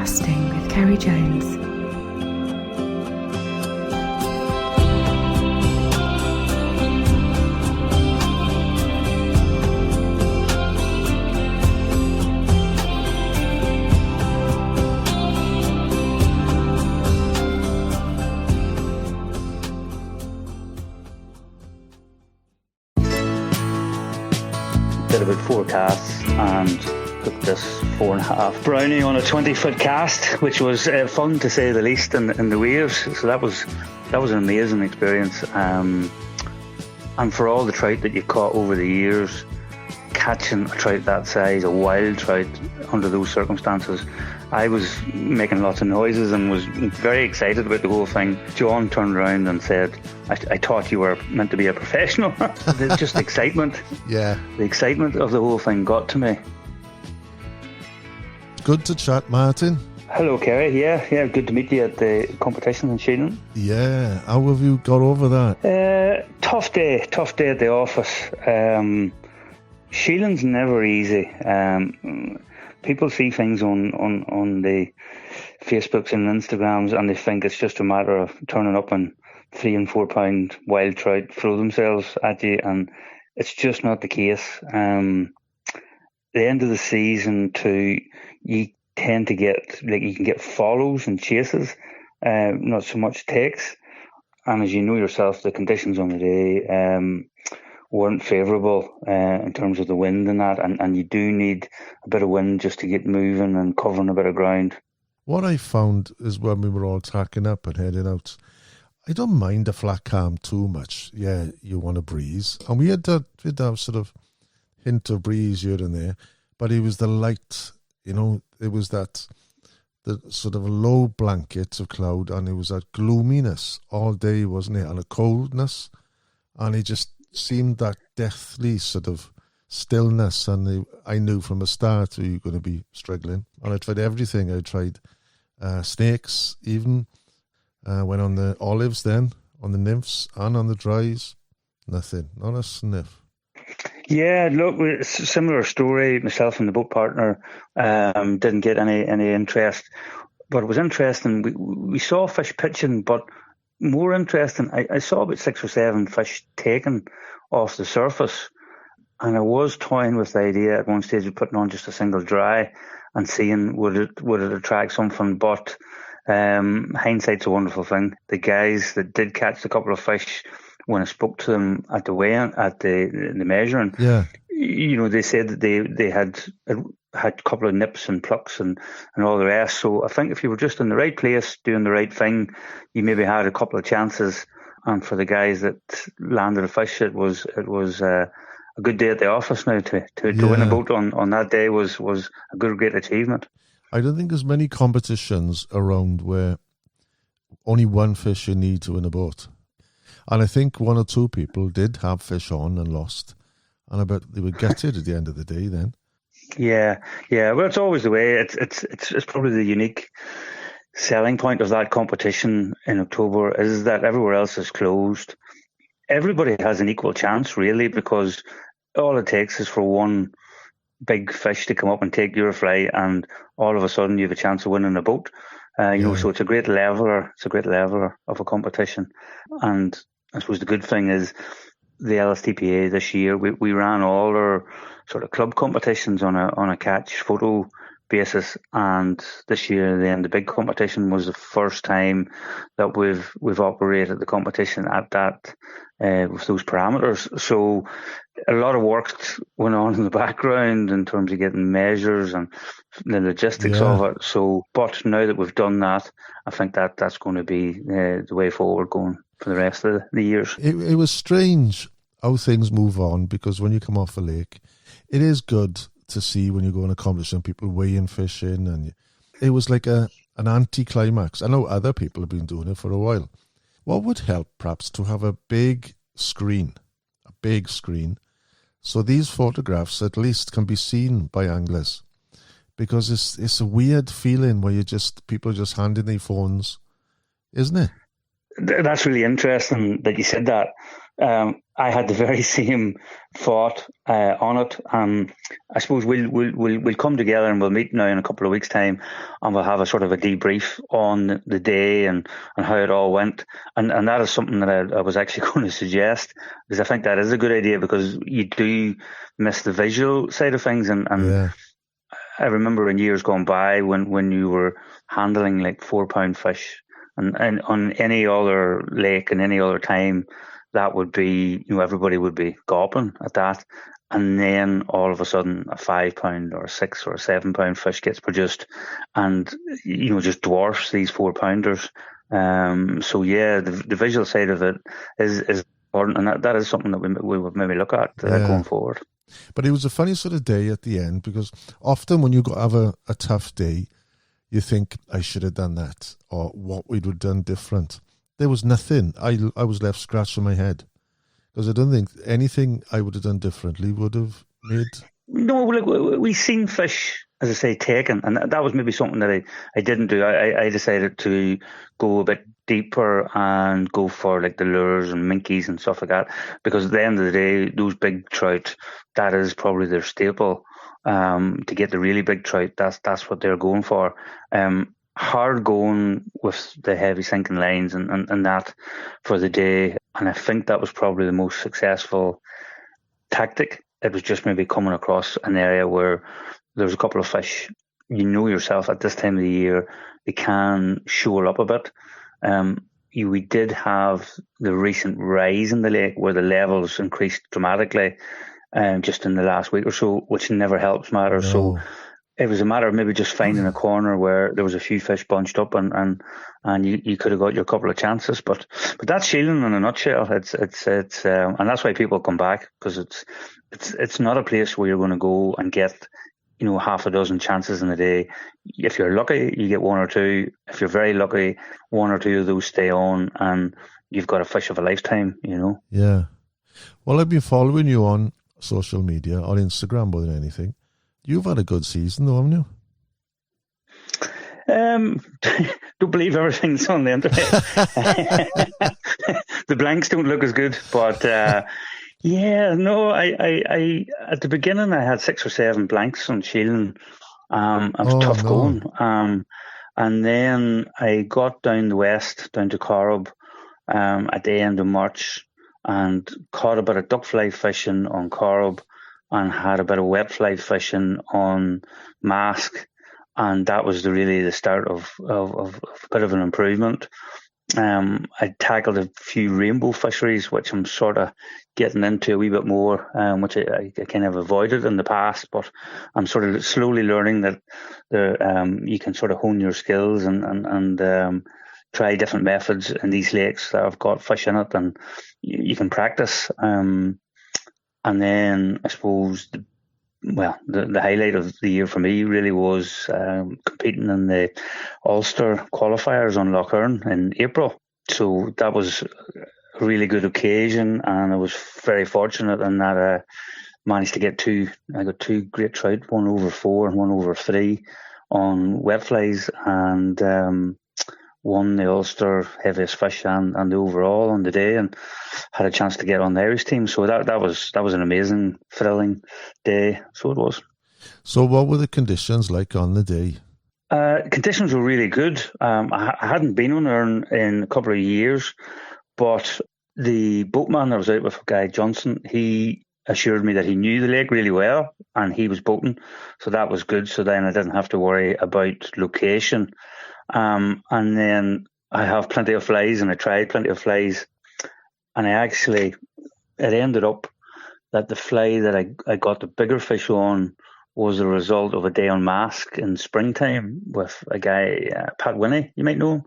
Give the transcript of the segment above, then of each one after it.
Casting with Kerry Jones. Did about 4 casts and took this 4.5 brownie on a 20-foot cast, which was fun to say the least in the waves. So that was an amazing experience. And for all the trout that you've caught over the years, catching a trout that size, a wild trout, under those circumstances, I was making lots of noises and was very excited about the whole thing. John turned around and said, I thought you were meant to be a professional. Just excitement. Yeah. The excitement of the whole thing got to me. Good to chat, Martin. Hello, Ceri. Yeah, good to meet you at the competition in Sheelin. Yeah, how have you got over that? Tough day at the office. Sheelin's never easy. People see things on the Facebooks and Instagrams and they think it's just a matter of turning up and 3 and 4 pound wild trout throw themselves at you, and it's just not the case. The end of the season too, you tend to get, like, you can get follows and chases, not so much takes. And as you know yourself, the conditions on the day weren't favourable in terms of the wind and that, and you do need a bit of wind just to get moving and covering a bit of ground. What I found is when we were all tacking up and heading out, I don't mind a flat calm too much. Yeah, you want a breeze. And we had that sort of hint of breeze here and there, but it was the light, it was the sort of low blanket of cloud, and it was that gloominess all day, wasn't it? And a coldness, and it just seemed that deathly sort of stillness, and I knew from the start you were going to be struggling. And I tried everything. I tried snakes even, went on the olives then, on the nymphs and on the dries. Nothing, not a sniff. Yeah, look, similar story. Myself and the boat partner didn't get any interest, but it was interesting. We saw fish pitching, but more interesting, I saw about 6 or 7 fish taken off the surface, and I was toying with the idea at one stage of putting on just a single dry and seeing would it attract something. But hindsight's a wonderful thing. The guys that did catch a couple of fish, when I spoke to them at the weigh-in, at the measuring, yeah, they said that they had a couple of nips and plucks and all the rest. So I think if you were just in the right place doing the right thing, you maybe had a couple of chances. And for the guys that landed a fish, it was a good day at the office now. To win a boat on that day was a great achievement. I don't think there's many competitions around where only one fish you need to win a boat. And I think 1 or 2 people did have fish on and lost. And I bet they would get it at the end of the day then. Yeah. Well, it's always the way. It's probably the unique selling point of that competition in October is that everywhere else is closed. Everybody has an equal chance, really, because all it takes is for one big fish to come up and take your fly, and all of a sudden you have a chance of winning a boat. So it's a great leveler. It's a great leveler of a competition. And I suppose the good thing is the LSTPA this year, we ran all our sort of club competitions on a catch photo basis, and this year then the big competition was the first time that we've operated the competition at that with those parameters. So a lot of work went on in the background in terms of getting measures and the logistics of it. So, but now that we've done that, I think that's going to be the way forward going for the rest of the years. It was strange how things move on, because when you come off a lake, it is good to see when you go on a competition, people weighing fish in, and it was like an anti-climax. I know other people have been doing it for a while. What would help perhaps to have a big screen, so these photographs at least can be seen by anglers, because it's a weird feeling where people just handing their phones, isn't it? That's really interesting that you said that. I had the very same thought on it. I suppose we'll come together and we'll meet now in a couple of weeks' time, and we'll have a sort of a debrief on the day and how it all went. And that is something that I was actually going to suggest, because I think that is a good idea, because you do miss the visual side of things. And Yeah. I remember in years gone by when you were handling like 4 pound fish, and on any other lake and any other time, that would be, everybody would be gawping at that. And then all of a sudden a 5 pound or a 6 or a 7 pound fish gets produced and, just dwarfs these 4 pounders. So yeah, the visual side of it is important, and that is something that we would maybe look at going forward. But it was a funny sort of day at the end, because often when you have a tough day, you think, I should have done that, or what we'd have done different. There was nothing. I was left scratching my head, because I don't think anything I would have done differently would have made... No, like, we seen fish, as I say, taken, and that was maybe something that I didn't do. I decided to go a bit deeper and go for like the lures and minkies and stuff like that, because at the end of the day, those big trout, that is probably their staple. To get the really big trout, that's what they're going for. Hard going with the heavy sinking lines and that for the day, and I think that was probably the most successful tactic. It was just maybe coming across an area where there's a couple of fish. You know yourself at this time of the year, they can shoal up a bit. We did have the recent rise in the lake where the levels increased dramatically just in the last week or so, which never helps matters. No. So it was a matter of maybe just finding a corner where there was a few fish bunched up, and you could have got your couple of chances. But that's Sheelin in a nutshell. It's and that's why people come back, because it's not a place where you're going to go and get half a dozen chances in a day. If you're lucky, you get one or two. If you're very lucky, one or two of those stay on, and you've got a fish of a lifetime. Yeah. Well, I've been following you on social media, on Instagram more than anything. You've had a good season, though, haven't you? Don't believe everything's on the internet. The blanks don't look as good, but yeah, no. I at the beginning I had 6 or 7 blanks on Sheelin. It was tough going. And then I got down the west, down to Corrib, at the end of March, and caught a bit of duck fly fishing on Corrib, and had a bit of wet fly fishing on Mask, and that was really the start of a bit of an improvement. I tackled a few rainbow fisheries, which I'm sort of getting into a wee bit more, which I kind of avoided in the past, but I'm sort of slowly learning that you can sort of hone your skills and try different methods in these lakes that have got fish in it, and you can practice. And then I suppose the highlight of the year for me really was competing in the Ulster qualifiers on Lough Corrib in April. So that was a really good occasion, and I was very fortunate in that I managed to get two. I got 2 great trout, one over 4 and one over 3 on wet flies, and won the Ulster heaviest fish and the overall on the day, and had a chance to get on the Irish team. So that was an amazing, thrilling day. So it was. So what were the conditions like on the day? Conditions were really good. I hadn't been on there in a couple of years, but the boatman that was out with Guy Johnson, he assured me that he knew the lake really well and he was boating. So that was good. So then I didn't have to worry about location. And then I have plenty of flies, and I tried plenty of flies, and it ended up that the fly that I got the bigger fish on was a result of a day on Mask in springtime with a guy, Pat Winnie, you might know him.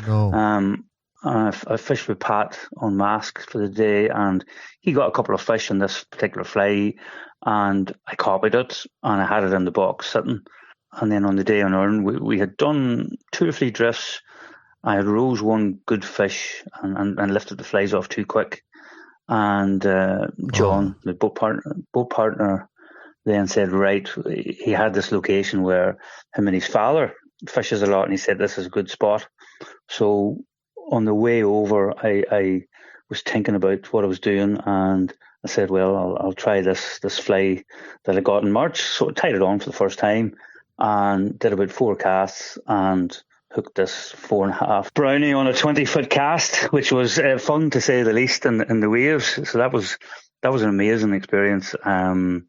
No. I fished with Pat on Mask for the day, and he got a couple of fish in this particular fly, and I copied it, and I had it in the box sitting. And then on the day on Earn, we had done 2 or 3 drifts. I had rose one good fish and lifted the flies off too quick. And John, the boat partner, then said, right, he had this location where him and his father fishes a lot, and he said, this is a good spot. So on the way over, I was thinking about what I was doing, and I said, well, I'll try this fly that I got in March. So I tied it on for the first time and did about 4 casts and hooked this 4.5 brownie on a 20-foot cast, which was fun to say the least in the waves. So that was an amazing experience. And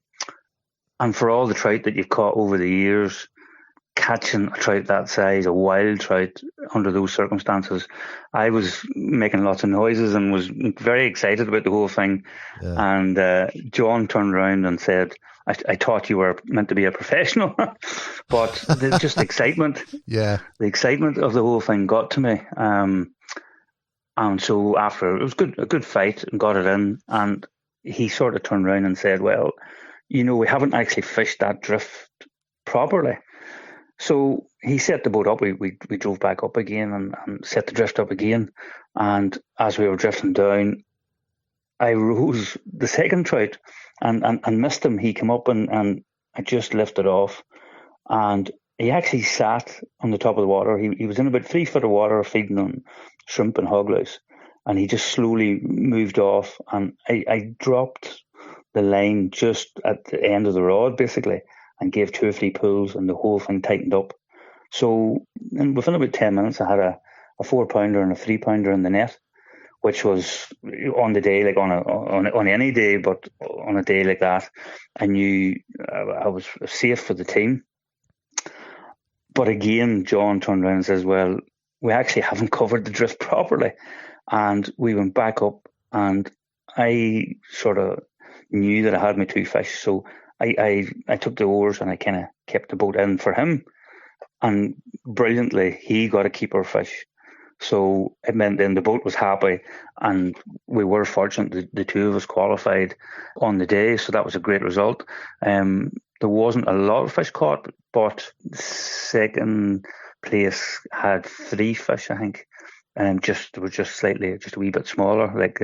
for all the trout that you've caught over the years, catching a trout that size, a wild trout, under those circumstances, I was making lots of noises and was very excited about the whole thing. Yeah. And John turned around and said, I thought you were meant to be a professional, but just excitement. Yeah. The excitement of the whole thing got to me. And so after, it was a good fight, and got it in, and he sort of turned around and said, well, we haven't actually fished that drift properly. So he set the boat up. We drove back up again and set the drift up again. And as we were drifting down, I rose the second trout and missed him. He came up and I just lifted off. And he actually sat on the top of the water. He was in about 3 foot of water feeding on shrimp and hoglouse. And he just slowly moved off. And I dropped the line just at the end of the rod, basically, and gave 2 or 3 pulls, and the whole thing tightened up. So within about 10 minutes, I had a 4-pounder and a 3-pounder in the net, which was on the day, like on any day, but on a day like that, I knew I was safe for the team. But again, John turned around and says, well, we actually haven't covered the drift properly. And we went back up, and I sort of knew that I had my 2 fish. So I took the oars and I kind of kept the boat in for him. And brilliantly, he got a keeper fish. So it meant then the boat was happy, and we were fortunate the 2 of us qualified on the day. So that was a great result. There wasn't a lot of fish caught, but second place had 3 fish, I think. They were just a wee bit smaller. Like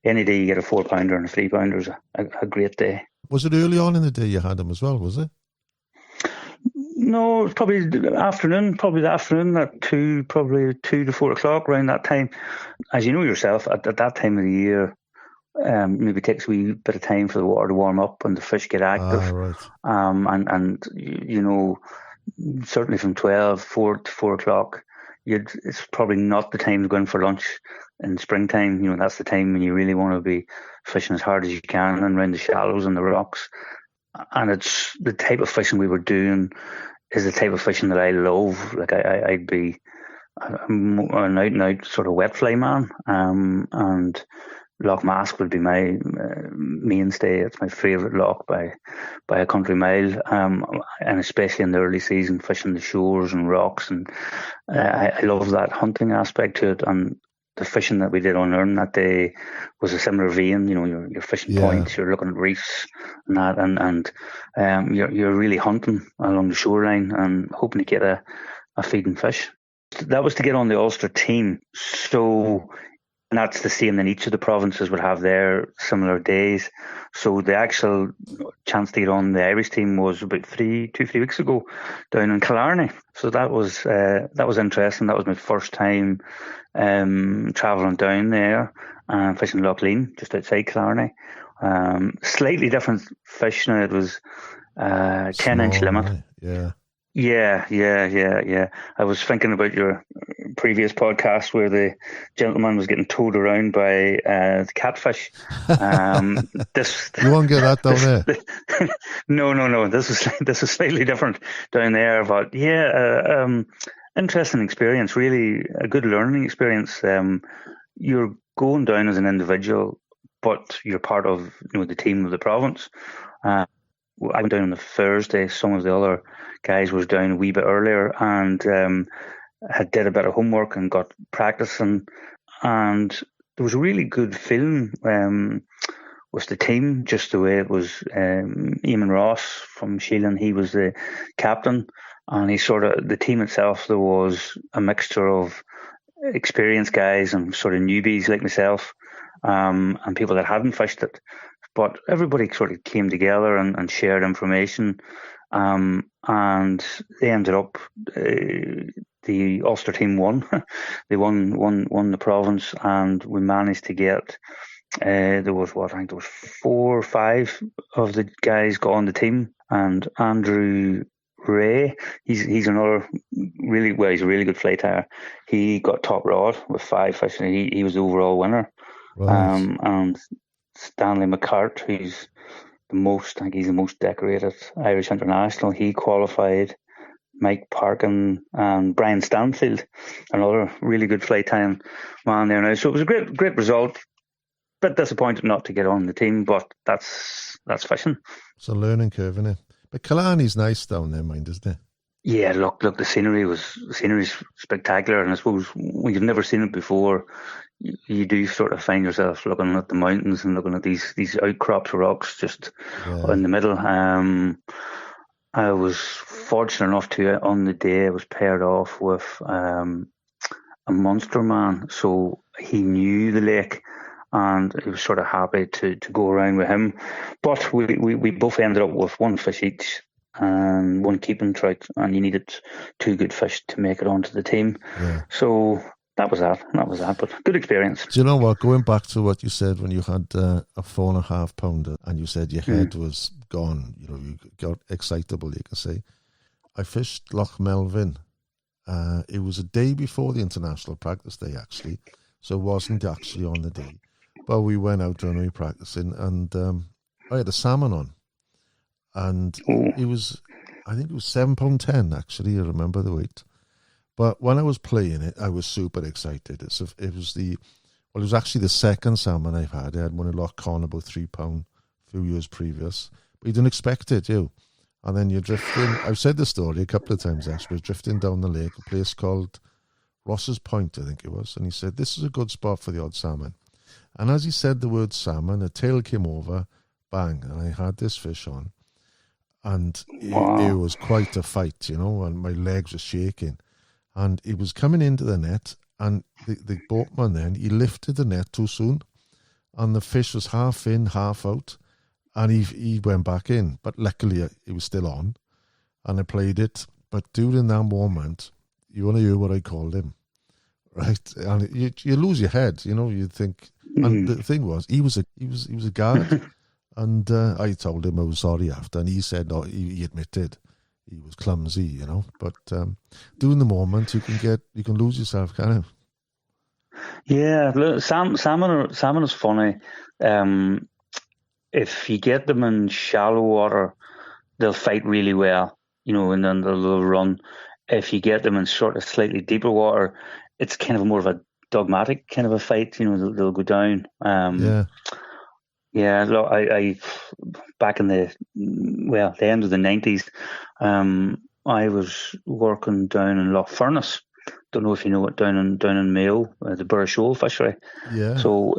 any day you get a 4-pounder and a 3-pounder is a great day. Was it early on in the day you had them as well, was it? No, it was probably the afternoon at 2 to 4 o'clock, around that time. As you know yourself, at that time of the year, maybe takes a wee bit of time for the water to warm up and the fish get active. Right. And certainly from 4 to 4 o'clock, it's probably not the time to go in for lunch in springtime. That's the time when you really want to be fishing as hard as you can and around the shallows and the rocks. And it's the type of fishing we were doing is the type of fishing that I love. Like I'd be an out-and-out sort of wet fly man, and Lough Mask would be my mainstay. It's my favourite loch by a country mile, and especially in the early season, fishing the shores and rocks, and I love that hunting aspect to it. And the fishing that we did on Earn that day was a similar vein. You're fishing points, you're looking at reefs and that, and you're really hunting along the shoreline and hoping to get a feeding fish. That was to get on the Ulster team. So, and that's the same in each of the provinces would have their similar days. So the actual chance to get on the Irish team was about 3 weeks ago down in Killarney. So that was interesting. That was my first time travelling down there and fishing Lough Sheelin, just outside Killarney. Slightly different fish now. It was 10-inch limit. Right? Yeah. I was thinking about your previous podcast where the gentleman was getting towed around by the catfish. You won't get that down there. No. This is slightly different down there, but interesting experience. Really, a good learning experience. You're going down as an individual, but you're part of the team of the province. I went down on the Thursday. Some of the other guys was down a wee bit earlier and had did a bit of homework and got practicing. And there was a really good feeling with the team, just the way it was. Eamon Ross from Sheelin, he was the captain, and the team itself, there was a mixture of experienced guys and sort of newbies like myself, and people that hadn't fished it. But everybody sort of came together and shared information. and they ended up. The Ulster team won. They won the province, and we managed to get. There was I think there was 4 or 5 of the guys got on the team, and Andrew Ray, he's another he's a really good fly tyer. He got top rod with 5 fish, and he was the overall winner. Right. And Stanley McCart, who's I think he's the most decorated Irish international. He qualified. Mike Parkin and Brian Stanfield, another really good fly tying man there now. So it was a great result. Bit disappointed not to get on the team, but that's fishing. It's a learning curve, isn't it? But Killarney's nice down there, mind, isn't it? Yeah, look, the scenery's spectacular, and I suppose when you've never seen it before, you do sort of find yourself looking at the mountains and looking at these outcrops of rocks just in the middle. I was fortunate enough to, on the day, I was paired off with a Munster man, so he knew the lake, and he was sort of happy to go around with him. But we both ended up with 1 fish each and 1 keeping trout, and you needed 2 good fish to make it onto the team. Yeah. So that was that, but good experience. Do you know what, going back to what you said when you had a 4.5 pounder and you said your head was gone, you got excitable, you can say. I fished Lough Melvin. It was a day before the international practice day, actually, so it wasn't actually on the day. But we went out and we were practicing, and I had a salmon on, and I think it was 7 pound 10, actually, I remember the weight. But when I was playing it, I was super excited. It was actually the second salmon I've had. I had one in Lough Corrib, about 3 pound, a few years previous. But you didn't expect it, And then you're drifting. I've said the story a couple of times, actually. Drifting down the lake, a place called Ross's Point, I think it was. And he said, this is a good spot for the odd salmon. And as he said the word salmon, a tail came over, bang, and I had this fish on. And it was quite a fight, and my legs were shaking. And he was coming into the net, and the boatman then, he lifted the net too soon, and the fish was half in, half out, and he went back in. But luckily, it was still on, and I played it. But during that moment, you want to hear what I called him, right? And you lose your head, you think. And the thing was, he was a guard, and I told him I was sorry after, and he said, no, he admitted. He was clumsy, but during the moment you can lose yourself, can't you? Yeah, look, salmon is funny. If you get them in shallow water, they'll fight really well, and then they'll run. If you get them in sort of slightly deeper water, it's kind of more of a dogmatic kind of a fight. They'll go down. Yeah, look, I back in the end of the 90s, I was working down in Lough Furnace. Don't know if you know it, down in Mayo, the Burrishoal fishery. Yeah. So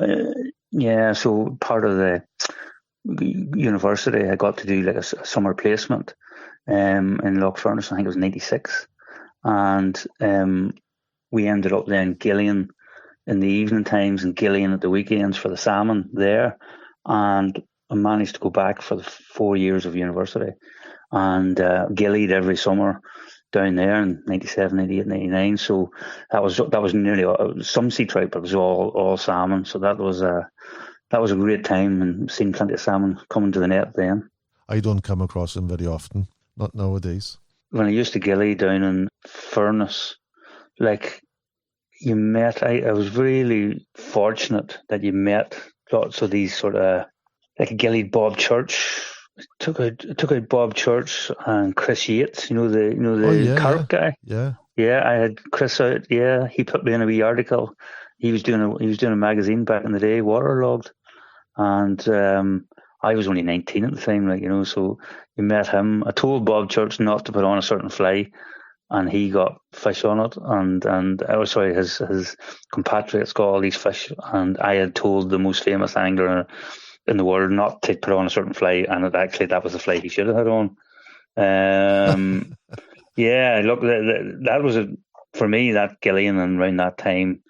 so part of the university, I got to do like a summer placement in Lough Furnace. I think it was 96, and we ended up then gillying in the evening times and gillying at the weekends for the salmon there. And I managed to go back for the 4 years of university and gillied every summer down there in 97, 98, 99. So that was nearly some sea trout, but it was all salmon. So that was a great time, and seen plenty of salmon coming to the net then. I don't come across them very often, not nowadays. When I used to gilly down in Furnace, like you met, I was really fortunate that you met lots of these sort of, like a gillied Bob Church. Took out Bob Church and Chris Yates, the carp guy. Yeah, I had Chris out. Yeah, he put me in a wee article. He was doing a magazine back in the day, Waterlogged, and I was only 19 at the time, so you met him. I told Bob Church not to put on a certain fly, and he got fish on it, and his compatriots got all these fish, and I had told the most famous angler in the world not to put on a certain fly, and that was the fly he should have had on. Yeah, look, that was for me, that gillian, and around that time,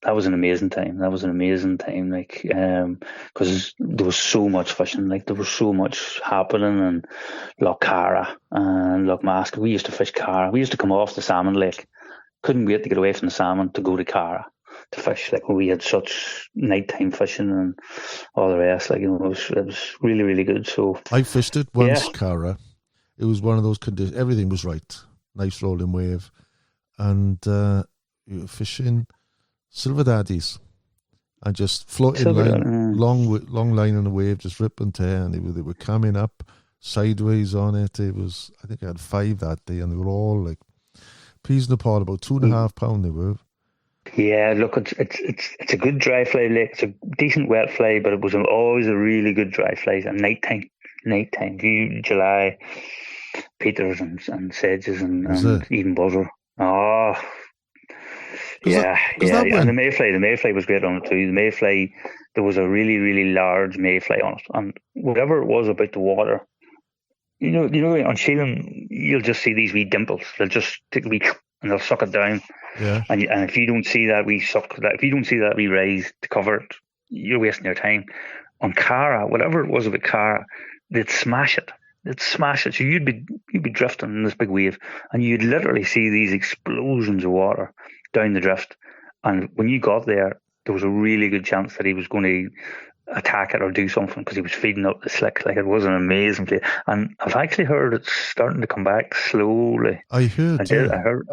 that was an amazing time. That was an amazing time, like, because there was so much fishing, like there was so much happening in Lough Corrib and Lough Mask. We used to fish Corrib. We used to come off the salmon lake. Couldn't wait to get away from the salmon to go to Corrib to fish. Like we had such nighttime fishing and all the rest. Like, you know, it was really, really good. So I fished it once, Corrib. It was one of those conditions. Everything was right. Nice rolling wave, and you were fishing silver daddies, and just floating long line on the wave, just rip and tear, and they were coming up sideways on it. It was, I think I had 5 that day, and they were all like peas in the pod, about 2.5 pound they were. Yeah, look, it's a good dry fly lake. It's a decent wet fly, but it was always a really good dry fly. And nighttime, July, Peters and Sedges and even Buzzer. Oh, yeah. And the mayfly was great on it too. The mayfly, there was a really, really large mayfly on it, and whatever it was about the water, you know, on Sheelin, you'll just see these wee dimples. They'll just take a wee and they'll suck it down. Yeah. And if you don't see that if you don't see that wee rise to cover it, you're wasting your time. On Corrib, whatever it was about Corrib, they'd smash it. So you'd be drifting in this big wave, and you'd literally see these explosions of water down the drift. And when you got there was a really good chance that he was going to attack it or do something, because he was feeding up the slick. Like, it was an amazing place. And I've actually heard it's starting to come back slowly. I heard. I heard.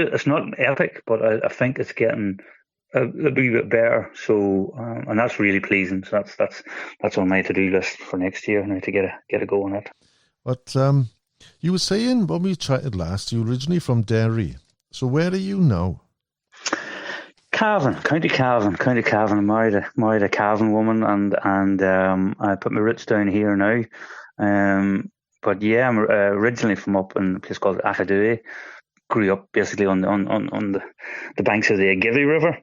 It's not epic, but I think it's getting a wee bit better. So, and that's really pleasing. So that's on my to-do list for next year now, to get a go on it. But you were saying when we chatted last, you were originally from Derry. So where are you now? Cavan, County Cavan. I married a Cavan woman, and I put my roots down here now. But yeah, I'm originally from up in a place called Achadue. Grew up basically on the banks of the Agivy River,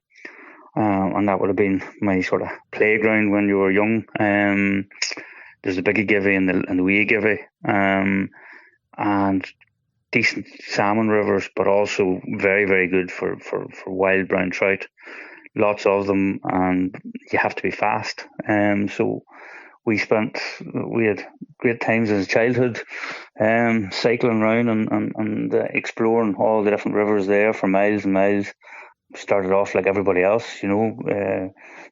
and that would have been my sort of playground when you were young. There's the big Agivy and the wee Agivy, and decent salmon rivers, but also very, very good for wild brown trout. Lots of them, and you have to be fast. So we had great times as a childhood, cycling around and exploring all the different rivers there for miles and miles. Started off like everybody else,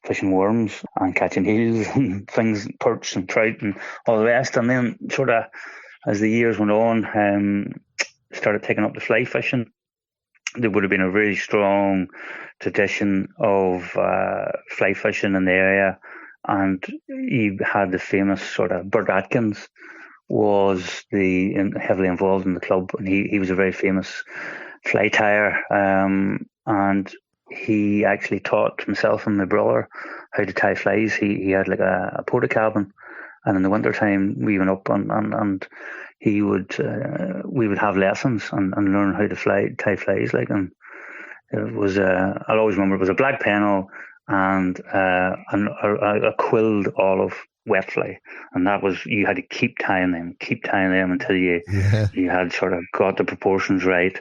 fishing worms and catching eels and things, perch and trout and all the rest. And then sort of as the years went on, started taking up the fly fishing. There would have been a really strong tradition of fly fishing in the area. And you had the famous sort of Bert Atkins was heavily involved in the club, and he was a very famous fly tyer, and he actually taught myself and my brother how to tie flies. He had like a porta cabin, and in the winter time we went up and he would we would have lessons and learn how to tie flies. Like, and it was I'll always remember it was a black pennel and a quilled olive wet fly, and that was, you had to keep tying them until you had sort of got the proportions right,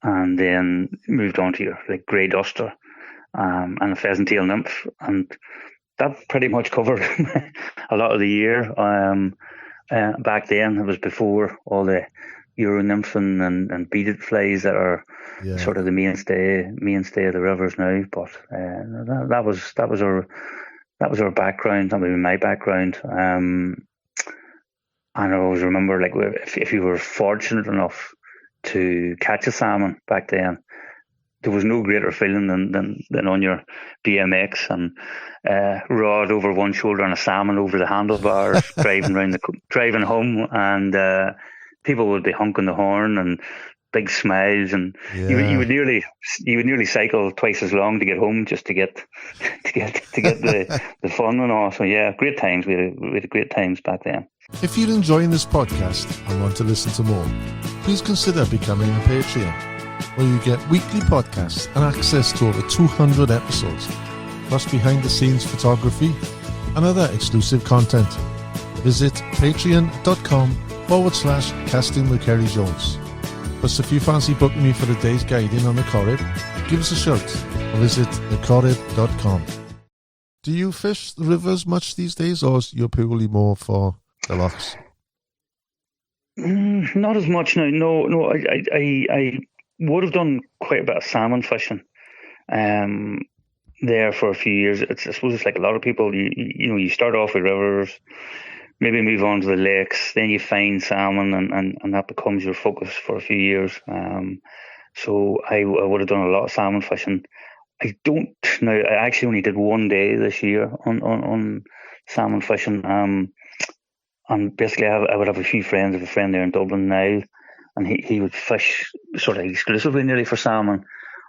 and then moved on to your like grey duster and a pheasant tail nymph, and that pretty much covered a lot of the year. Back then, it was before all the Euro nymphing and beaded flies that are sort of the mainstay of the rivers now. But that was our background. That would be my background. And I always remember, like, if you were fortunate enough to catch a salmon back then, there was no greater feeling than on your BMX and rod over one shoulder and a salmon over the handlebars, driving home, and people would be honking the horn and big smiles, and you would nearly cycle twice as long to get home just to get the fun and all. So yeah, great times. We had great times back then. If you're enjoying this podcast and want to listen to more, please consider becoming a Patreon, where you get weekly podcasts and access to over 200 episodes, plus behind the scenes photography and other exclusive content. Visit patreon.com/Casting with Ceri Jones. But if you fancy booking me for a day's guiding on the Corrib, give us a shout or visit thecorrib.com. Do you fish the rivers much these days, or is you purely more for the lochs? Not as much now. No. I would have done quite a bit of salmon fishing there for a few years. I suppose it's like a lot of people. You start off with rivers, maybe move on to the lakes, then you find salmon, and that becomes your focus for a few years. So I would have done a lot of salmon fishing. I don't now. I actually only did one day this year on salmon fishing. And basically, I would have a few friends. I have a friend there in Dublin now, and he would fish sort of exclusively nearly for salmon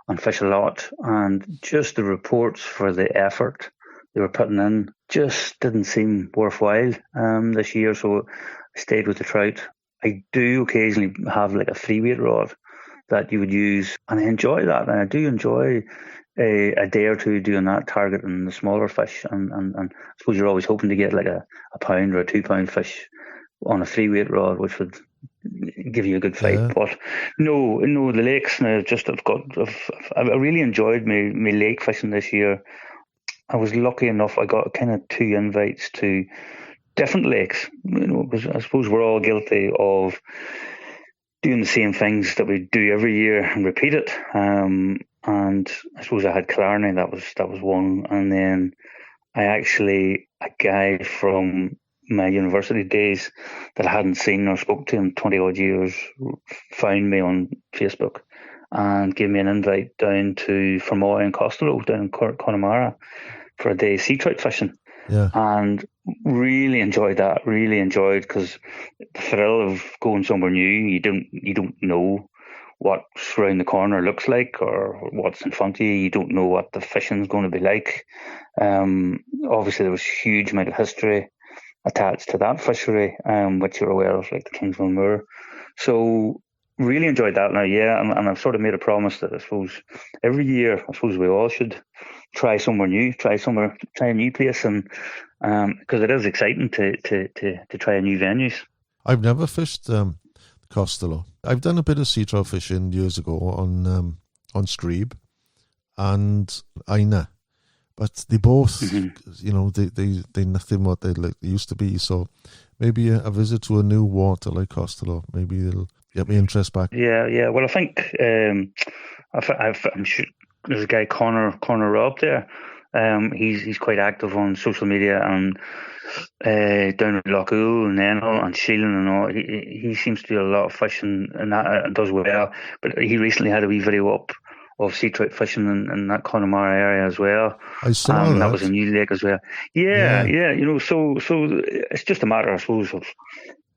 and fish a lot. And just the reports for the effort they were putting in just didn't seem worthwhile this year. So I stayed with the trout. I do occasionally have like a 3-weight rod that you would use, and I enjoy that. And I do enjoy a day or two doing that, targeting the smaller fish. And I suppose you're always hoping to get like a pound or a 2 pound fish on a 3-weight rod, which would give you a good fight. Yeah. But no, the lakes now I really enjoyed my lake fishing this year. I was lucky enough, I got kind of 2 invites to different lakes. Because I suppose we're all guilty of doing the same things that we do every year and repeat it. And I suppose I had Killarney, that was one. And then a guy from my university days that I hadn't seen or spoke to in 20 odd years found me on Facebook and gave me an invite down to Fermoy and Costello down in Connemara for a day sea trout fishing. Yeah. And really enjoyed that. Really enjoyed, because the thrill of going somewhere new, you don't know what's around the corner looks like or what's in front of you. You don't know what the fishing's going to be like. Obviously, there was a huge amount of history attached to that fishery, which you're aware of, like the Kingsmill Moor. So really enjoyed that now, yeah. And I've sort of made a promise that I suppose every year, I suppose we all should try somewhere new, try a new place, and because it is exciting to try new venues. I've never fished Costello. I've done a bit of sea trout fishing years ago on Screeb and Aina, but they both, they nothing what they used to be. So maybe a visit to a new water like Costello, maybe it'll get me interest back. Yeah. Well, I think I'm sure there's a guy Connor Robb there. He's quite active on social media and down at Lough and Enel and Sheelin and all. He seems to do a lot of fishing and that does well. But he recently had a wee video up of sea trout fishing in that Connemara area as well. I saw that. That was a new lake as well. Yeah. So it's just a matter, I suppose, of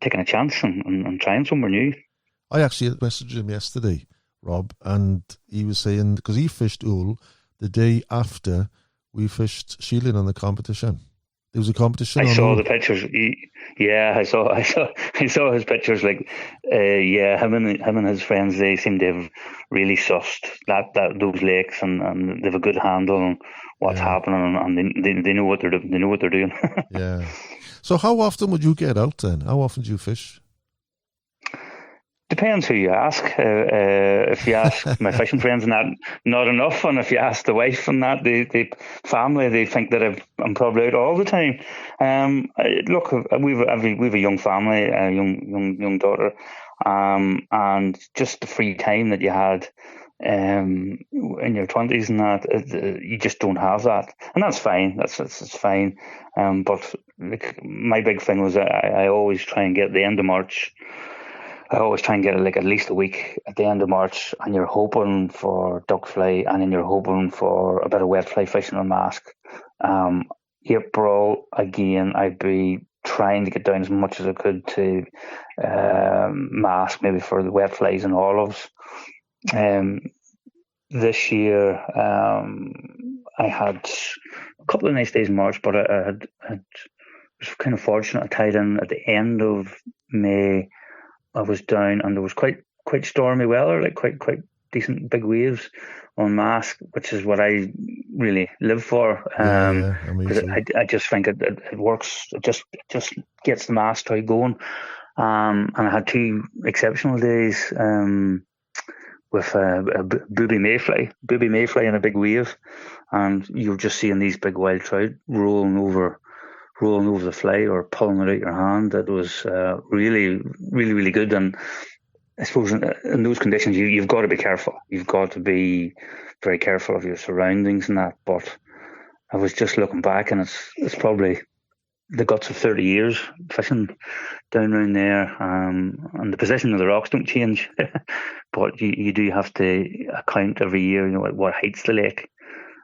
taking a chance and trying somewhere new. I actually messaged him yesterday, Rob, and he was saying, because he fished Oul the day after we fished Sheelin on the competition. There was a competition. I saw the pictures. I saw his pictures. Like, him and his friends, they seem to have really sussed those lakes, and they have a good handle on what's happening, and they know what they're doing. They know what they're doing. Yeah. So, how often would you get out then? How often do you fish? Depends who you ask. If you ask my fishing friends, not enough. And if you ask the wife and that, the family, they think that I'm probably out all the time. Look, we've a young family, a young daughter, and just the free time that you had in your 20s and that, you just don't have that, and that's fine. That's fine. But like, my big thing was I always try and get the end of March. I always try and get it like at least a week at the end of March, and you're hoping for duck fly, and then you're hoping for a bit of wet fly fishing on Mask. April, again, I'd be trying to get down as much as I could to Mask, maybe for the wet flies and olives. This year, I had a couple of nice days in March, but I was kind of fortunate. I tied in at the end of May. I was down, and there was quite stormy weather, like quite decent big waves on Mask, which is what I really live for. Because I just think it works. It just gets the Mask tide going. And I had two exceptional days with a booby mayfly in a big wave, and you're just seeing these big wild trout rolling over the fly or pulling it out your hand. It was really, really, really good. And I suppose in those conditions, you've got to be careful. You've got to be very careful of your surroundings and that. But I was just looking back, and it's probably the guts of 30 years fishing down around there. And the position of the rocks don't change, but you do have to account every year, at what height's the lake.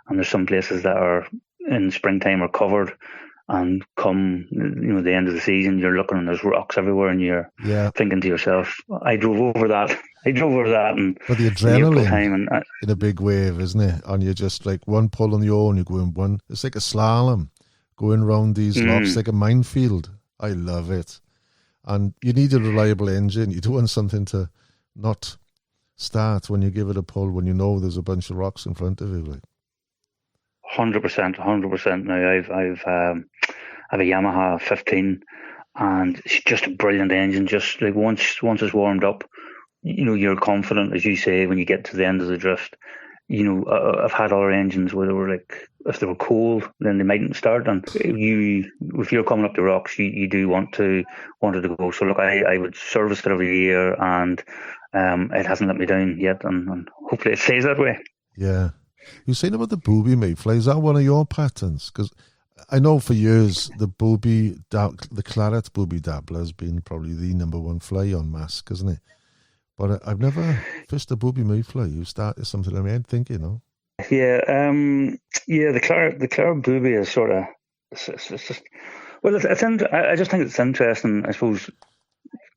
And there's some places that are in springtime are covered, and come the end of the season, you're looking and there's rocks everywhere, and you're thinking to yourself, I drove over that, and but the adrenaline in a big wave, isn't it? And you're just like one pull on the oar, and you're going one. It's like a slalom going around these locks, like a minefield. I love it. And you need a reliable engine. You don't want something to not start when you give it a pull, when you know there's a bunch of rocks in front of you. Like 100%. Now I've a Yamaha 15, and it's just a brilliant engine. Just like once it's warmed up, you're confident, as you say, when you get to the end of the drift. I've had other engines where they were like, if they were cold, then they mightn't start. And if you're coming up the rocks, you do want it to go. So look, I would service it every year, and it hasn't let me down yet, and hopefully it stays that way. Yeah. You were saying about the booby mayfly. Is that one of your patterns? Because I know for years the claret booby dabbler has been probably the number one fly on Mask, isn't it? But I've never fished a booby mayfly. You started something in my head thinking, Yeah, the claret booby is sort of. It's just, well, I just think it's interesting. I suppose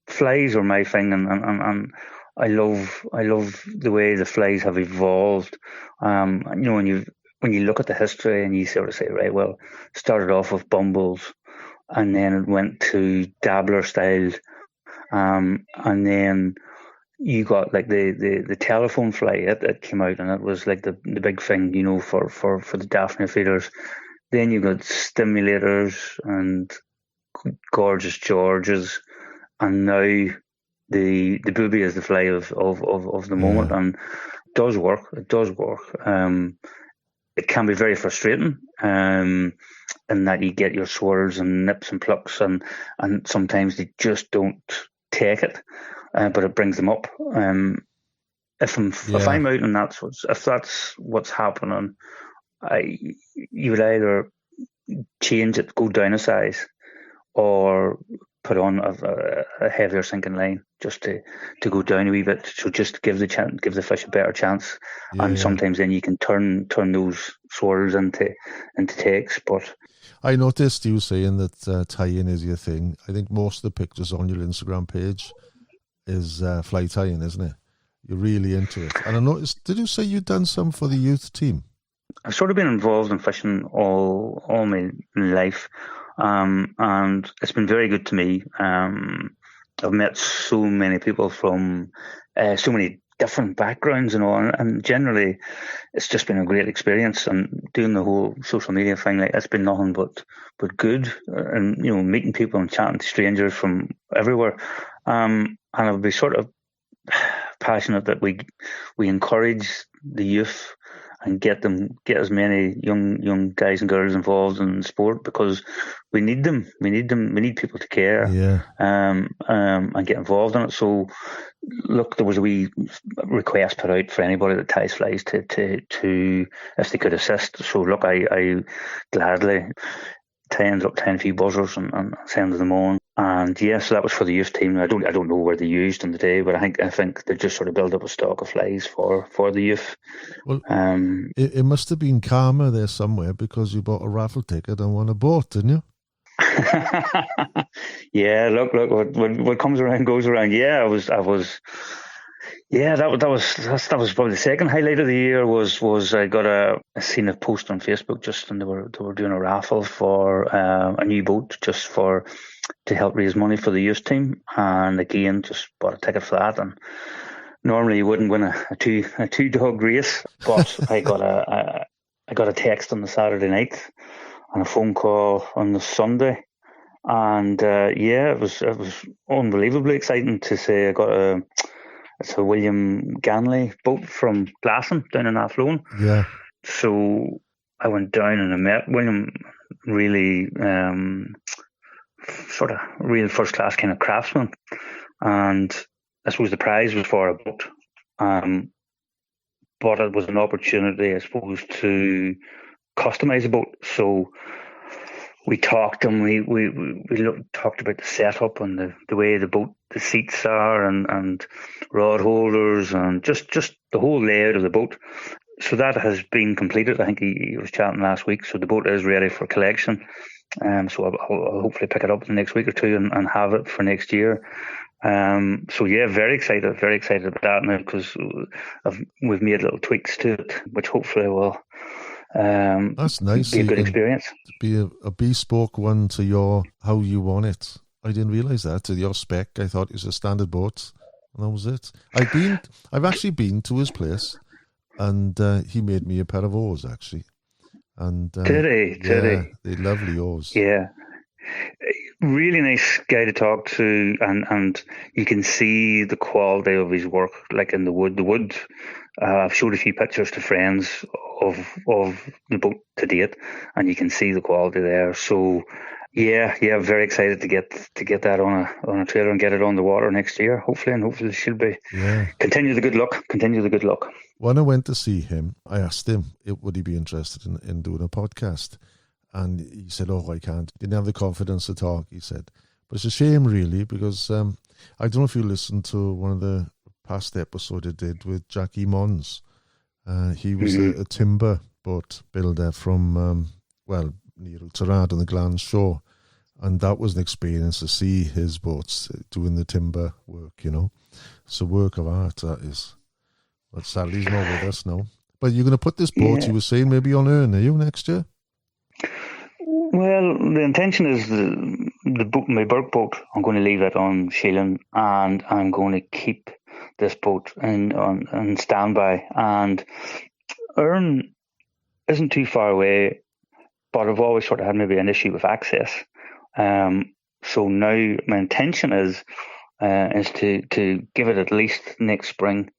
flies are my thing, and I love the way the flies have evolved. When you look at the history and you sort of say, right, well, started off with bumbles, and then it went to dabbler style, and then you got like the telephone fly. It came out, and it was like the big thing, for the Daphne feeders. Then you got stimulators and gorgeous Georges, and now the booby is the fly of the moment, and it does work. It can be very frustrating, in that you get your swirls and nips and plucks, and sometimes they just don't take it, but it brings them up. If I'm out and if that's what's happening, you would either change it, go down a size, or put on a heavier sinking line just to go down a wee bit, so just give the fish a better chance. Sometimes then you can turn those swirls into takes. But I noticed you saying that tying is your thing. I think most of the pictures on your Instagram page is fly tying, isn't it? You're really into it. And I noticed, did you say you'd done some for the youth team? I've sort of been involved in fishing all my life. And it's been very good to me. I've met so many people from so many different backgrounds and all, and generally it's just been a great experience. And doing the whole social media thing, like, it's been nothing but good, and meeting people and chatting to strangers from everywhere. And I'll be sort of passionate that we encourage the youth and get as many young guys and girls involved in sport, because we need them. We need people to care, and get involved in it. So, look, there was a wee request put out for anybody that ties flies to if they could assist. So, look, I gladly ends up tying a few buzzers and sending them on. And so that was for the youth team. I don't know where they used in the day, but I think they just sort of build up a stock of flies for the youth. Well, it must have been karma there somewhere, because you bought a raffle ticket and won a boat, didn't you? Yeah, look, what comes around goes around. Yeah, I was. Yeah, that was probably the second highlight of the year. Was I seen a post on Facebook, and they were doing a raffle for a new boat, just to help raise money for the youth team, and again just bought a ticket for that. And normally you wouldn't win a two dog race, but I got a text on the Saturday night and a phone call on the Sunday, And it was unbelievably exciting to say I got it's a William Ganley boat from Glasson down in Athlone. Yeah. So I went down and I met William, really sort of real first class kind of craftsman. And I suppose the prize was for a boat. But it was an opportunity, I suppose, to customize a boat. So we talked and we talked about the setup and the way the boat, the seats are and rod holders and just the whole layout of the boat. So that has been completed. I think he was chatting last week. So the boat is ready for collection. So I'll hopefully pick it up in the next week or two and have it for next year. So yeah, very excited about that now because we've made little tweaks to it, which hopefully will that's nice. Be a good experience. Be a bespoke one to how you want it. I didn't realise that to your spec. I thought it was a standard boat, and that was it. I've actually been to his place, and he made me a pair of oars actually. And did he? They're lovely oars. Yeah. Really nice guy to talk to, and you can see the quality of his work, like in the wood. The wood, I've showed a few pictures to friends of the boat to date, and you can see the quality there. So, yeah, very excited to get that on a trailer and get it on the water next year, hopefully, and hopefully it should be. Yeah. Continue the good luck. When I went to see him, I asked him would he be interested in doing a podcast. And he said, I can't. Didn't have the confidence to talk, he said. But it's a shame, really, because I don't know if you listened to one of the past episodes I did with Jackie Mons. He was a timber boat builder from, near Ulster on the Glan Shore. And that was an experience to see his boats doing the timber work, It's a work of art, that is. But sadly, he's not with us now. But you're going to put this boat, you were saying, maybe on Earn, are you, next year? Well, the intention is the boat, my Burke boat. I'm going to leave it on Sheelin, and I'm going to keep this boat on standby. And Earn isn't too far away, but I've always sort of had maybe an issue with access. So now my intention is to give it at least next spring.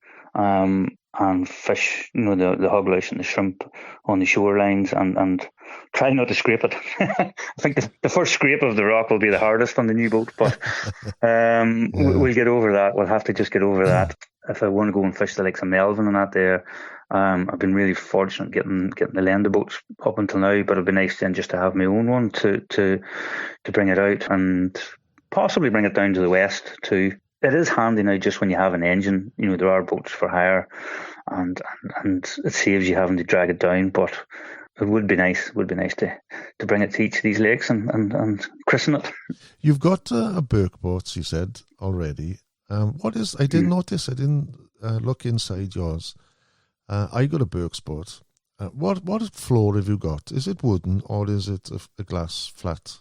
And fish, the hog louse and the shrimp on the shorelines and try not to scrape it. I think the first scrape of the rock will be the hardest on the new boat, but we'll get over that. We'll have to just get over that. If I want to go and fish the likes of Melvin and that there, I've been really fortunate getting the Lenda boats up until now, but it'd be nice then just to have my own one to bring it out and possibly bring it down to the west too. It is handy now just when you have an engine. There are boats for hire and it saves you having to drag it down, but it would be nice. It would be nice to bring it to each of these lakes and christen it. You've got a Burke boat, you said already. What is? I didn't notice. I didn't look inside yours. I got a Burke's boat. What floor have you got? Is it wooden or is it a glass flat?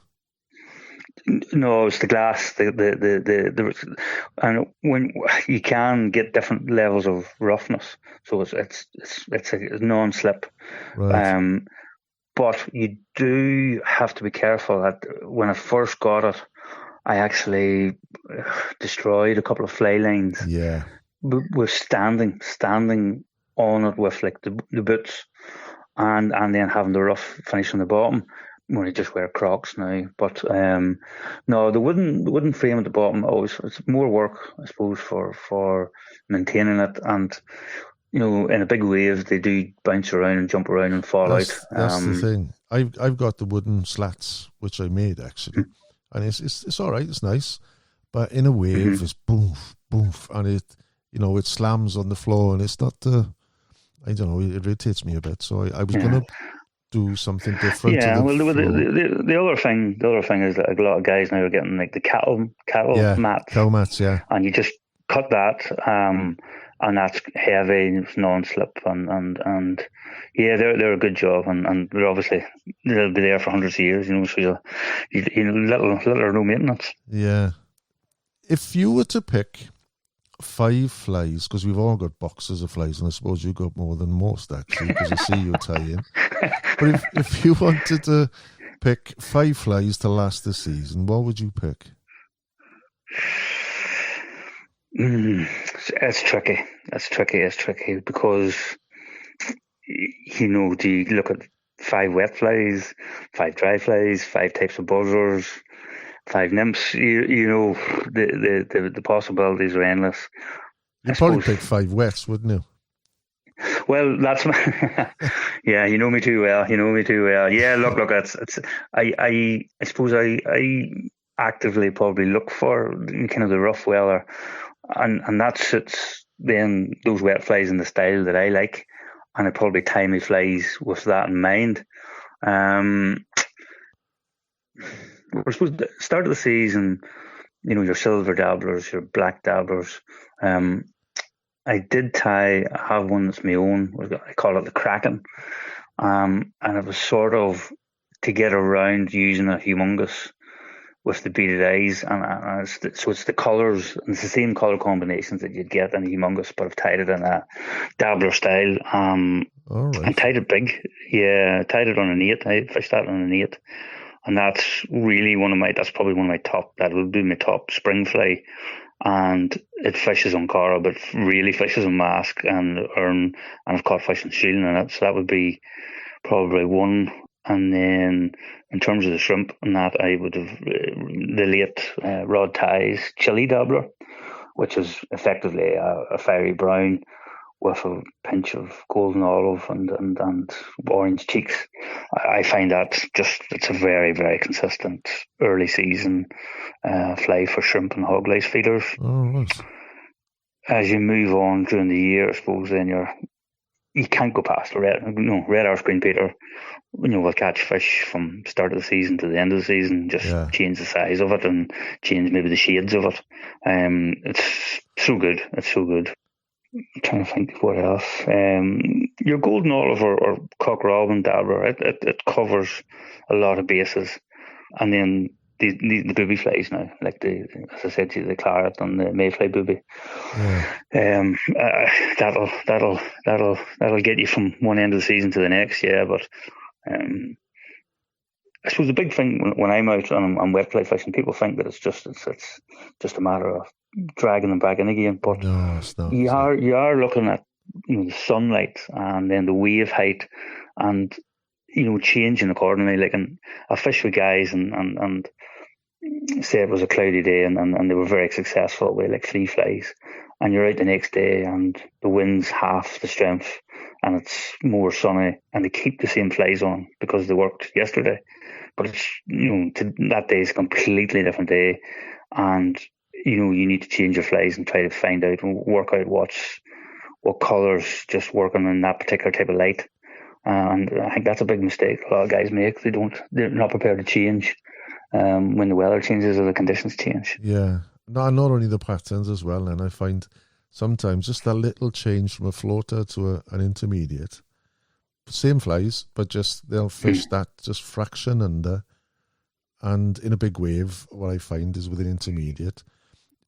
No, it's the glass. And when you can get different levels of roughness, so it's a non-slip. Right. But you do have to be careful that when I first got it, I actually destroyed a couple of fly lines. Yeah. With standing on it with like the boots, and then having the rough finish on the bottom. When I just wear Crocs now, but no, the wooden frame at the bottom always it's more work, I suppose, for maintaining it, and in a big wave they do bounce around and jump around and fall out. That's the thing. I've got the wooden slats which I made actually, and it's all right, it's nice, but in a wave it's boof boof, and it slams on the floor, and it's not. I don't know, it irritates me a bit. So I was gonna do something different. Yeah, the other thing is that a lot of guys now are getting like the cattle mats. Cow mats, yeah. And you just cut that, and that's heavy, it's non-slip, and yeah, they're a good job, and they're obviously they'll be there for hundreds of years, so little or no maintenance. Yeah. If you were to pick 5 flies, because we've all got boxes of flies, and I suppose you got more than most actually, because I see you tie in. But if you wanted to pick 5 flies to last the season, what would you pick? It's tricky. It's tricky because, do you look at 5 wet flies, 5 dry flies, 5 types of buzzers, 5 nymphs? The possibilities are endless. You'd probably pick 5 wets, wouldn't you? Well, that's yeah. You know me too well. Yeah, look. I suppose I actively probably look for kind of the rough weather, and that suits then those wet flies in the style that I like, and I probably tie my flies with that in mind. I suppose the start of the season, your silver dabblers, your black dabblers. I have one that's my own. I call it the Kraken. And it was sort of to get around using a humongous with the beaded eyes. And it's the colours, and it's the same colour combinations that you'd get in a humongous, but I've tied it in a dabbler style. All right. And tied it big. Yeah, tied it on an 8. I fished that on an 8. And that's really probably one of my top, that would be my top spring fly. And it fishes on Corrib, but really fishes on Mask and Ern, and I've caught fish on Sheelin in it, so that would be probably one. And then in terms of the shrimp and that, I would have the late Rod Ties chili dabbler, which is effectively a fiery brown with a pinch of golden olive and orange cheeks. I find that it's a very, very consistent early season fly for shrimp and hog lice feeders. Oh, right. As you move on during the year, I suppose then you can't go past red arse green Peter. We'll catch fish from start of the season to the end of the season, just change the size of it and change maybe the shades of it. It's so good. It's so good. I'm trying to think what else. Your golden olive or cock robin dabbler, it covers a lot of bases, and then the booby flies now, like as I said to you, the claret and the mayfly booby. Yeah. That'll get you from one end of the season to the next. Yeah, but I suppose the big thing when I'm out and I'm wet fly fishing, people think that it's just a matter of dragging them back in again, but no, it's not. You are looking at the sunlight and then the wave height and changing accordingly. Like, and I fish with guys and say it was a cloudy day and they were very successful with like 3 flies, and you're out the next day and the wind's half the strength and it's more sunny and they keep the same flies on because they worked yesterday, but it's that day is a completely different day, and you need to change your flies and try to find out and work out what colours just working in that particular type of light. And I think that's a big mistake a lot of guys make. They're not prepared to change when the weather changes or the conditions change. Yeah. No, not only the patterns as well. And I find sometimes just a little change from a floater to an intermediate. Same flies, but just they'll fish that just fraction under. And in a big wave, what I find is with an intermediate,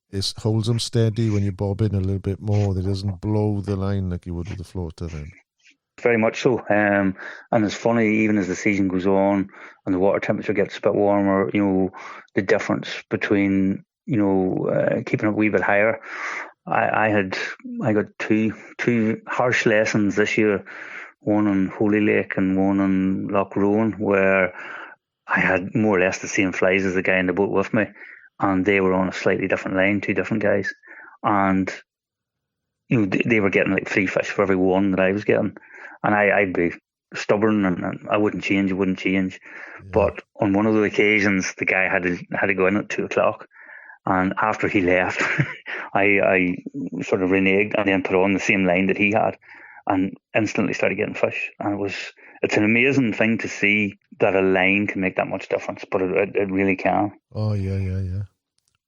it holds them steady when you bob in a little bit more. That doesn't blow the line like you would with the floater then. Very much so. And it's funny, even as the season goes on and the water temperature gets a bit warmer, the difference between, keeping it a wee bit higher. I got two harsh lessons this year, one on Holy Lake and one on Lough Rowan, where I had more or less the same flies as the guy in the boat with me, and they were on a slightly different line, 2 different guys, and they were getting like 3 fish for every one that I was getting, and I'd be stubborn and I wouldn't change. Yeah. But on one of the occasions, the guy had to go in at 2:00, and after he left, I sort of reneged and then put on the same line that he had, and instantly started getting fish. And it's an amazing thing to see that a line can make that much difference, but it really can. Oh, yeah.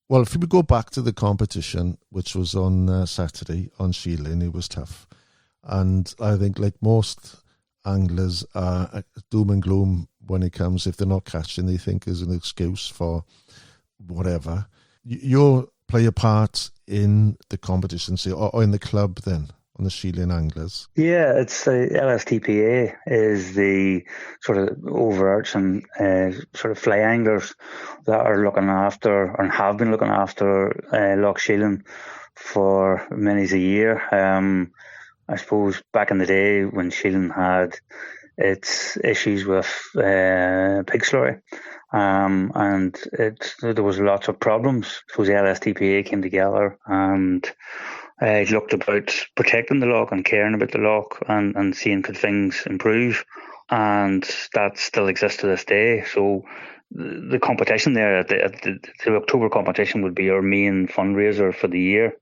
Well, if we go back to the competition, which was on Saturday on Sheelin, it was tough. And I think like most anglers are doom and gloom when it comes, if they're not catching, they think is an excuse for whatever. You'll play a part in the competition, say, or in the club then, on the Sheelin anglers? Yeah, it's the LSTPA is the sort of overarching sort of fly anglers that are looking after and have been looking after Lough Sheelin for many a year. I suppose back in the day when Sheelin had its issues with pig slurry, and there was lots of problems. I suppose the LSTPA came together and looked about protecting the lough and caring about the lough and seeing could things improve, and that still exists to this day. So the competition there, the October competition, would be our main fundraiser for the year,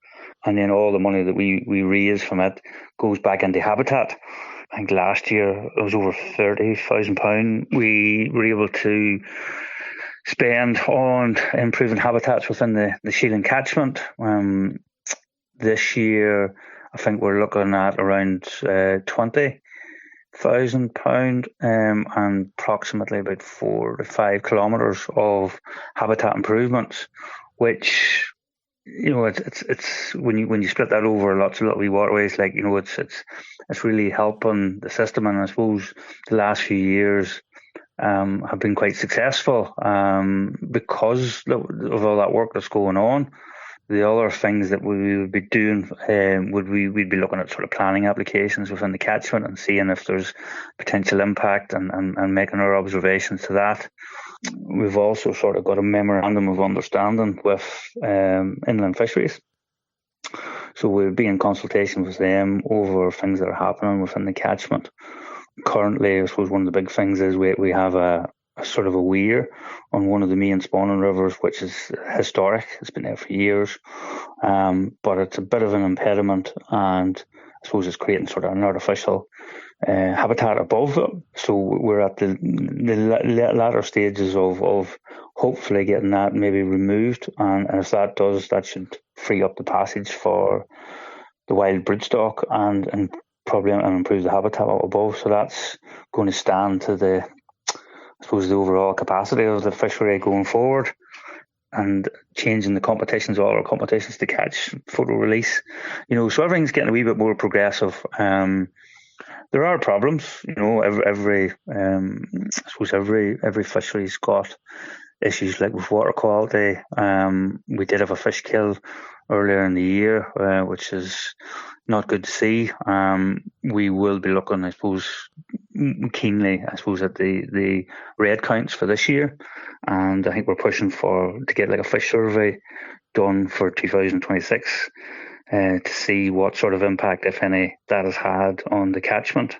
and then all the money that we raise from it goes back into habitat. I think last year it was over £30,000 we were able to spend on improving habitats within the Sheelin catchment. This year, I think we're looking at around £20,000 and approximately about 4 to 5 kilometres of habitat improvements, which, you know, it's when you split that over lots of little wee waterways, like, you know, it's really helping the system. And I suppose the last few years have been quite successful because of all that work that's going on. The other things that we would be doing we'd be looking at sort of planning applications within the catchment and seeing if there's potential impact and making our observations to that. We've also sort of got a memorandum of understanding with inland fisheries. So we'll be in consultation with them over things that are happening within the catchment. Currently, I suppose one of the big things is we have a sort of a weir on one of the main spawning rivers, which is historic. It's been there for years, but it's a bit of an impediment, and I suppose it's creating sort of an artificial habitat above it. So we're at the latter stages of hopefully getting that maybe removed, and if that does, that should free up the passage for the wild broodstock and probably improve the habitat up above. So that's going to stand to the overall capacity of the fishery going forward, and changing the competitions, all our competitions, to catch, photo release. You know, so everything's getting a wee bit more progressive. There are problems, you know, every fishery's got issues like with water quality. We did have a fish kill earlier in the year, which is not good to see. We will be looking, I suppose, keenly, at the red counts for this year, and I think we're pushing to get like a fish survey done for 2026 to see what sort of impact, if any, that has had on the catchment.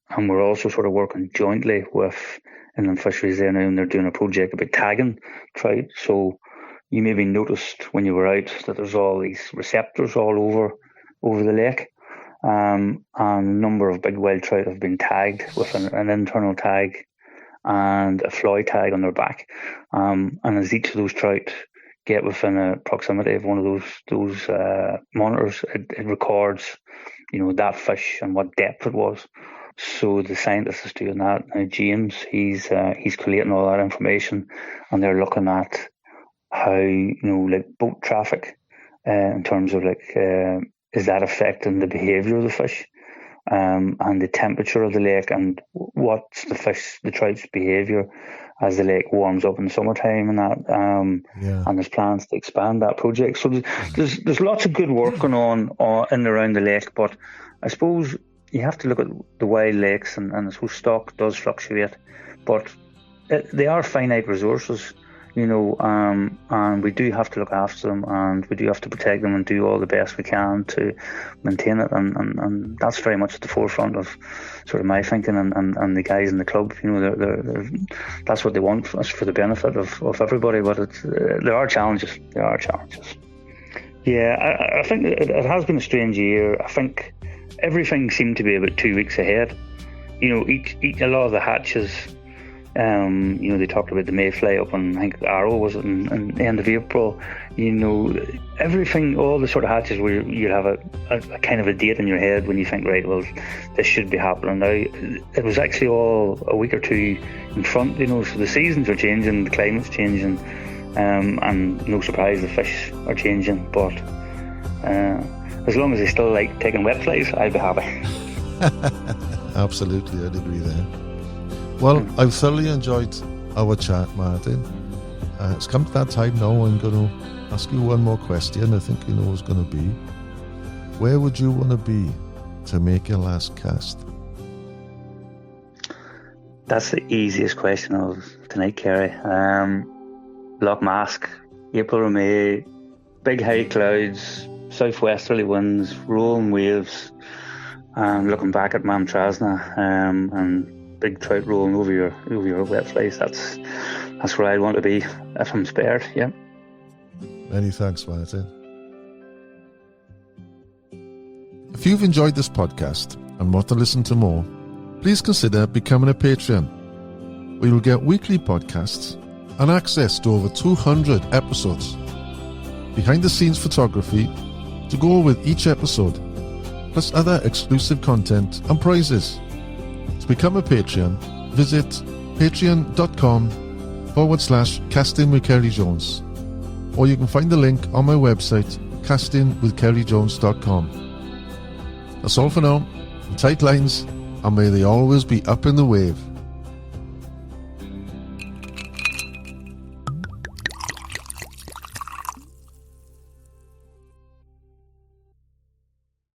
And we're also sort of working jointly with inland fisheries there now, and they're doing a project about tagging trout. So you maybe noticed when you were out that there's all these receptors all over the lake. And a number of big wild trout have been tagged with an internal tag and a fly tag on their back. And as each of those trout get within a proximity of one of those monitors, it records, you know, that fish and what depth it was. So the scientist is doing that now. James, he's collating all that information, and they're looking at how, you know, like boat traffic, in terms of like, is that affecting the behaviour of the fish, and the temperature of the lake, and what's the trout's behaviour as the lake warms up in the summertime and that. And there's plans to expand that project. So there's lots of good work going on in and around the lake, but I suppose you have to look at the wild lakes, and I suppose stock does fluctuate, but they are finite resources, you know, and we do have to look after them, and we do have to protect them and do all the best we can to maintain it, and that's very much at the forefront of sort of my thinking and the guys in the club. You know, they're that's what they want for the benefit of everybody, but there are challenges. Yeah, I think it has been a strange year. I think everything seemed to be about 2 weeks ahead. You know, a lot of the hatches, you know, they talked about the mayfly up on, I think, Arrow, was it, in the end of April. You know, everything, all the sort of hatches where you have a kind of a date in your head when you think, right, well, this should be happening now. It was actually all a week or two in front, you know, so the seasons are changing, the climate's changing, and no surprise, the fish are changing. But As long as they still like taking wet flies, I'll be happy. Absolutely, I'd agree there. Well, I've thoroughly enjoyed our chat, Martin. It's come to that time now. I'm going to ask you one more question. I think you know what it's going to be. Where would you want to be to make your last cast? That's the easiest question of tonight, Ceri. Lough Mask, April or May, big high clouds, southwesterly winds, rolling waves, and looking back at Mam Trasna, and big trout rolling over your wet flies. That's where I want to be if I'm spared. Yeah. Many thanks, Martin. If you've enjoyed this podcast and want to listen to more, please consider becoming a patron. We will get weekly podcasts and access to over 200 episodes, behind-the-scenes photography to go with each episode, plus other exclusive content and prizes. To become a Patreon, visit patreon.com/casting with Ceri Jones, or you can find the link on my website, castingwithcerijones.com. That's all for now. Tight lines, and may they always be up in the wave.